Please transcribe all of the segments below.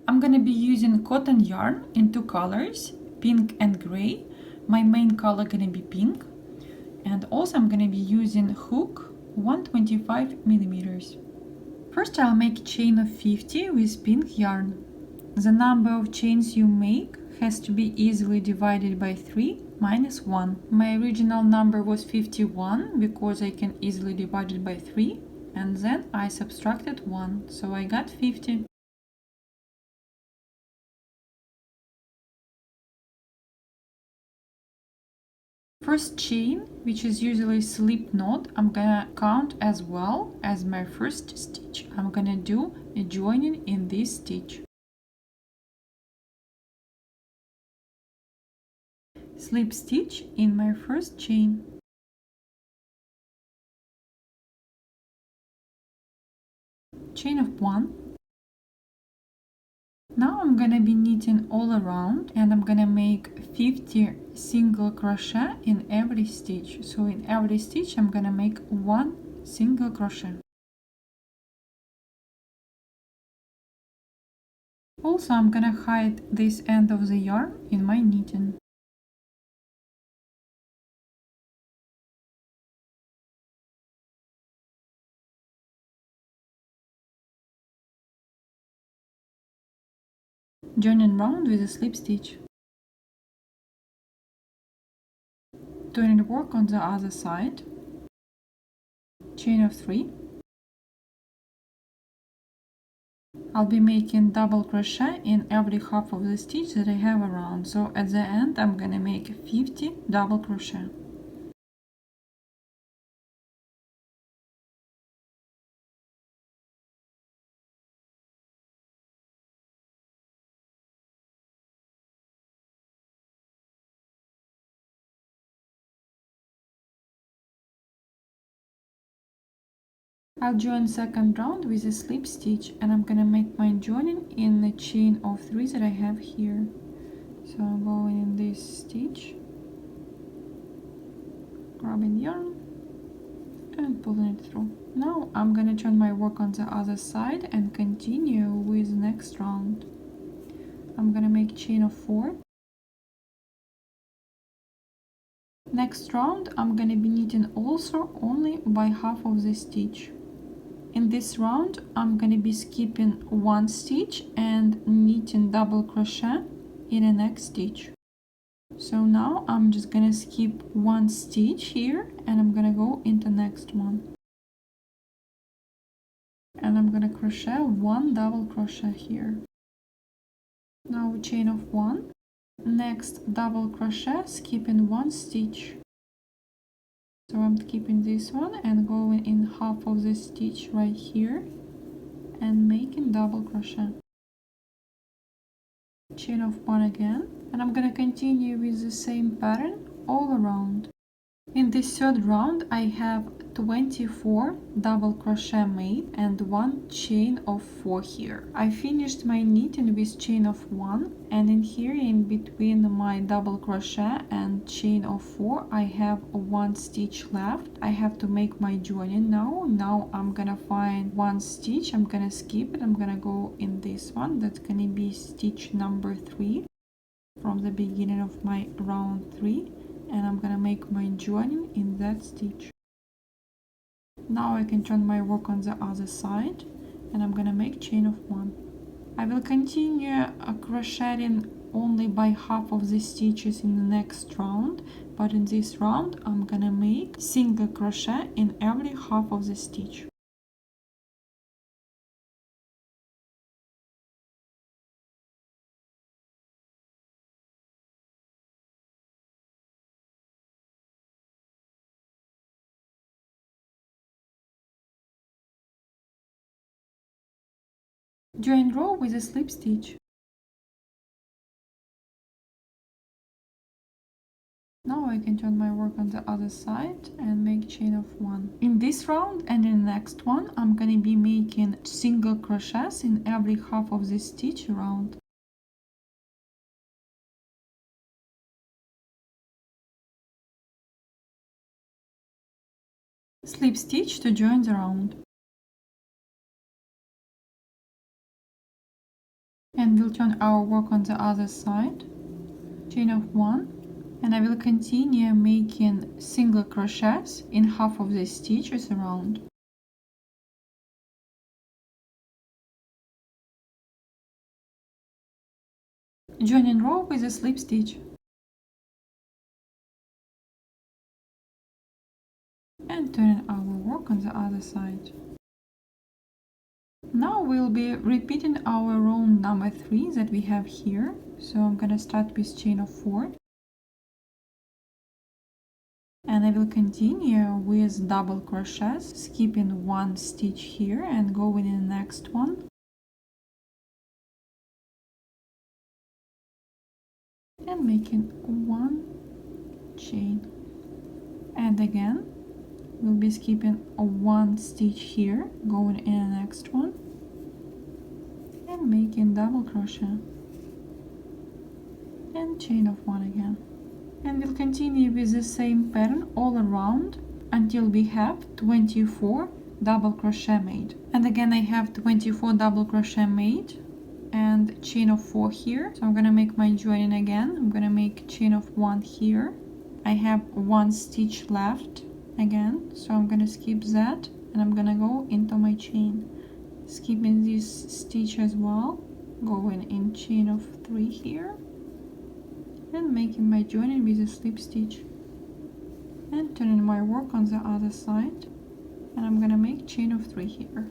I'm gonna be using cotton yarn in two colors, pink and gray. My main color gonna be pink. And also I'm gonna be using hook 125 millimeters. First I'll make a chain of 50 with pink yarn. The number of chains you make has to be easily divided by 3 minus 1. My original number was 51 because I can easily divide it by 3, and then I subtracted 1, so I got 50. First chain, which is usually slip knot, I'm gonna count as well as my first stitch. I'm gonna do a joining in this stitch. Slip stitch in my first chain. Chain of 1. Now I'm gonna be knitting all around, and I'm gonna make 50 single crochet in every stitch. So in every stitch I'm gonna make 1 single crochet. Also I'm gonna hide this end of the yarn in my knitting. Joining round with a slip stitch. Doing work on the other side. Chain of 3. I'll be making double crochet in every half of the stitch that I have around. So at the end I'm gonna make 50 double crochet. I'll join second round with a slip stitch, and I'm gonna make my joining in the chain of 3 that I have here. So I'm going in this stitch, grabbing yarn and pulling it through. Now I'm gonna turn my work on the other side and continue with next round. I'm gonna make chain of 4. Next round I'm gonna be knitting also only by half of the stitch. In this round I'm gonna be skipping 1 stitch and knitting double crochet in the next stitch. So now I'm just gonna skip 1 stitch here, and I'm gonna go into next one. And I'm gonna crochet 1 double crochet here. Now chain of 1. Next double crochet, skipping 1 stitch. So I'm keeping this one and going in half of the stitch right here and making double crochet. Chain of 1 again, and I'm gonna continue with the same pattern all around. In this third round I have 24 double crochet made and 1 chain of 4 here. I finished my knitting with chain of 1, and in here in between my double crochet and chain of 4 I have 1 stitch left. I have to make my joining now. Now I'm gonna find 1 stitch, I'm gonna skip it, I'm gonna go in this one. That's gonna be stitch number 3 from the beginning of my round 3. And I'm gonna make my joining in that stitch. Now I can turn my work on the other side, and I'm gonna make chain of 1. I will continue crocheting only by half of the stitches in the next round, but in this round I'm gonna make single crochet in every half of the stitch. Join row with a slip stitch. Now I can turn my work on the other side and make chain of 1. In this round and in the next one I'm gonna be making single crochets in every half of the stitch around. Slip stitch to join the round. And we'll turn our work on the other side. Chain of 1, and I will continue making single crochets in half of the stitches around. Joining row with a slip stitch. And turning our work on the other side. Now we'll be repeating our row number 3 that we have here. So I'm gonna start with chain of 4. And I will continue with double crochets, skipping one stitch here and going in the next one. And making one chain. And again, we'll be skipping one stitch here, going in the next one, and making double crochet and chain of 1 again. And we'll continue with the same pattern all around until we have 24 double crochet made. And again, I have 24 double crochet made and chain of 4 here. So I'm gonna make my joining again. I'm gonna make chain of 1 here. I have one stitch left again, so I'm gonna skip that and I'm gonna go into my chain, skipping this stitch as well, going in chain of 3 here and making my joining with a slip stitch and turning my work on the other side, and I'm gonna make chain of 3 here.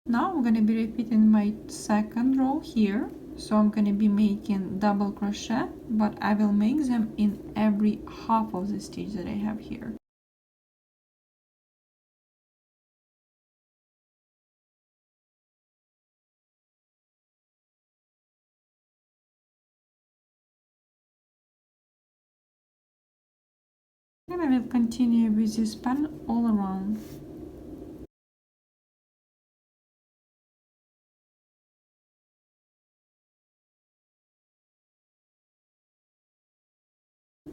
Now I'm gonna be repeating my second row here. So I'm going to be making double crochet, but I will make them in every half of the stitch that I have here. And I will continue with this pattern all around.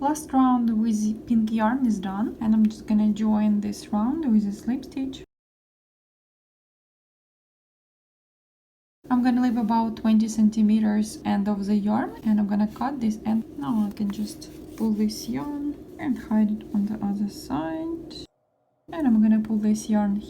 Last round with pink yarn is done, and I'm just gonna join this round with a slip stitch. I'm gonna leave about 20 centimeters end of the yarn, and I'm gonna cut this end. Now I can just pull this yarn and hide it on the other side. And I'm gonna pull this yarn.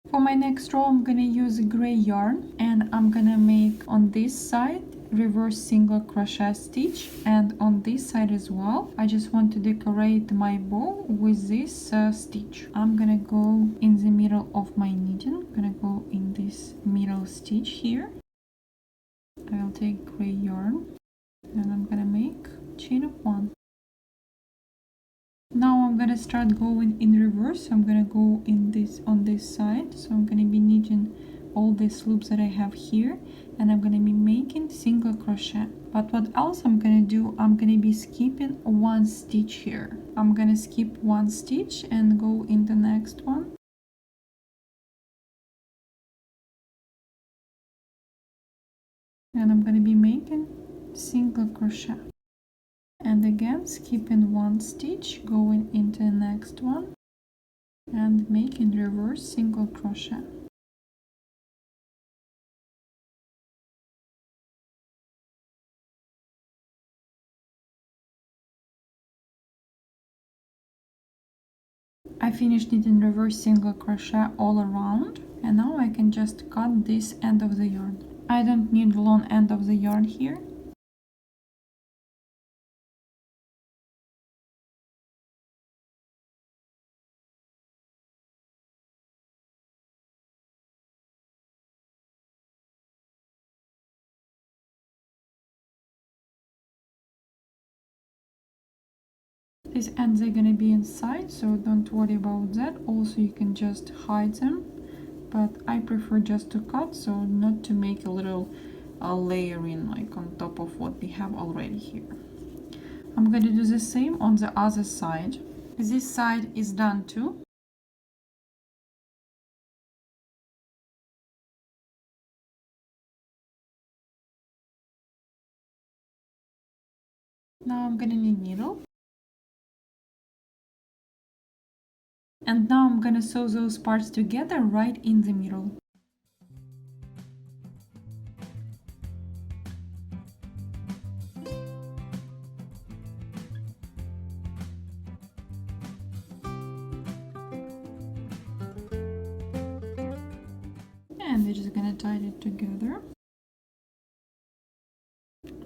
For my next row, I'm gonna use gray yarn, and I'm gonna make on this side reverse single crochet stitch, and on this side as well. I just want to decorate my bow with this stitch. I'm gonna go in the middle of my knitting. I'm gonna go in this middle stitch here. I will take gray yarn and I'm gonna make chain of 1. Now I'm gonna start going in reverse. I'm gonna go in this on this side, so I'm gonna be knitting all these loops that I have here, and I'm gonna be making single crochet. But what else I'm gonna do, I'm gonna be skipping one stitch here. I'm gonna skip one stitch and go in the next one. And I'm gonna be making single crochet. And again, skipping one stitch, going into the next one and making reverse single crochet. I finished knitting reverse single crochet all around, and now I can just cut this end of the yarn. I don't need the long end of the yarn here. These ends are gonna be inside, so don't worry about that. Also, you can just hide them, but I prefer just to cut, so not to make a little layering like on top of what we have already here. I'm gonna do the same on the other side. This side is done too. Now I'm gonna need needle. And now I'm gonna sew those parts together right in the middle. And we're just gonna tie it together.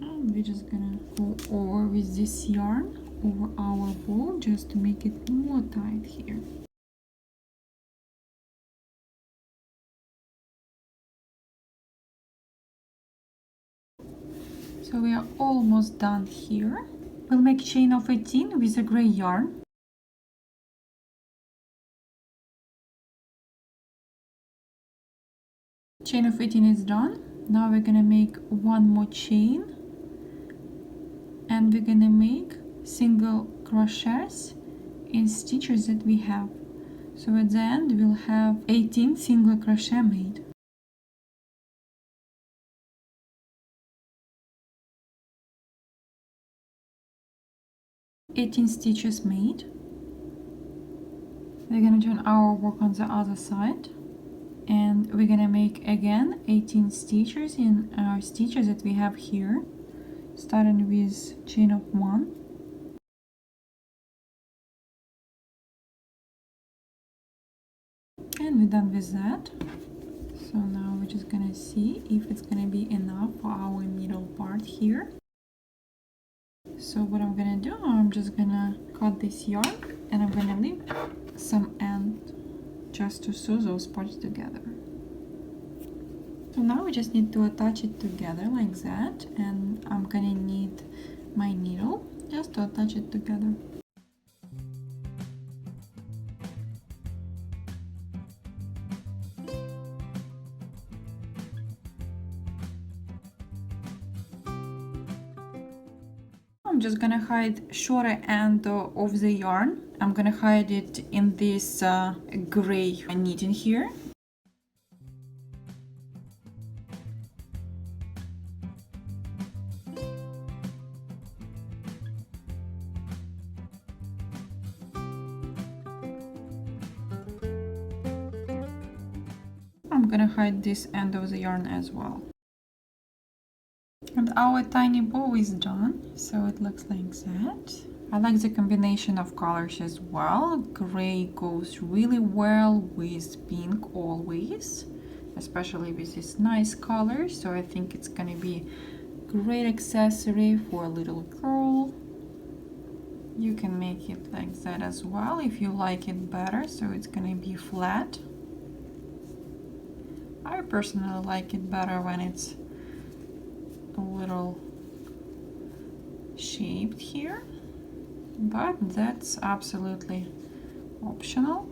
And we're just gonna go over with this yarn over our bow just to make it more tight here. So we are almost done here. We'll make chain of 18 with a gray yarn. Chain of 18 is done. Now we're gonna make one more chain, and we're gonna make single crochets in stitches that we have. So at the end we'll have 18 single crochet made. "18 stitches made. We're gonna turn our work on the other side, and we're gonna make again 18 stitches in our stitches that we have here, starting with chain of 1. And we're done with that. So now we're just gonna see if it's gonna be enough for our middle part here. So what I'm gonna do, I'm just gonna cut this yarn and I'm gonna leave some end just to sew those parts together. So now we just need to attach it together like that, and I'm gonna need my needle just to attach it together. I'm just gonna hide shorter end of the yarn. I'm gonna hide it in this gray knitting here. I'm gonna hide this end of the yarn as well. And our tiny bow is done, so it looks like that. I like the combination of colors as well. Gray goes really well with pink always, especially with this nice color. So I think it's gonna be a great accessory for a little girl. You can make it like that as well if you like it better, so it's gonna be flat. I personally like it better when it's a little shaped here, but that's absolutely optional.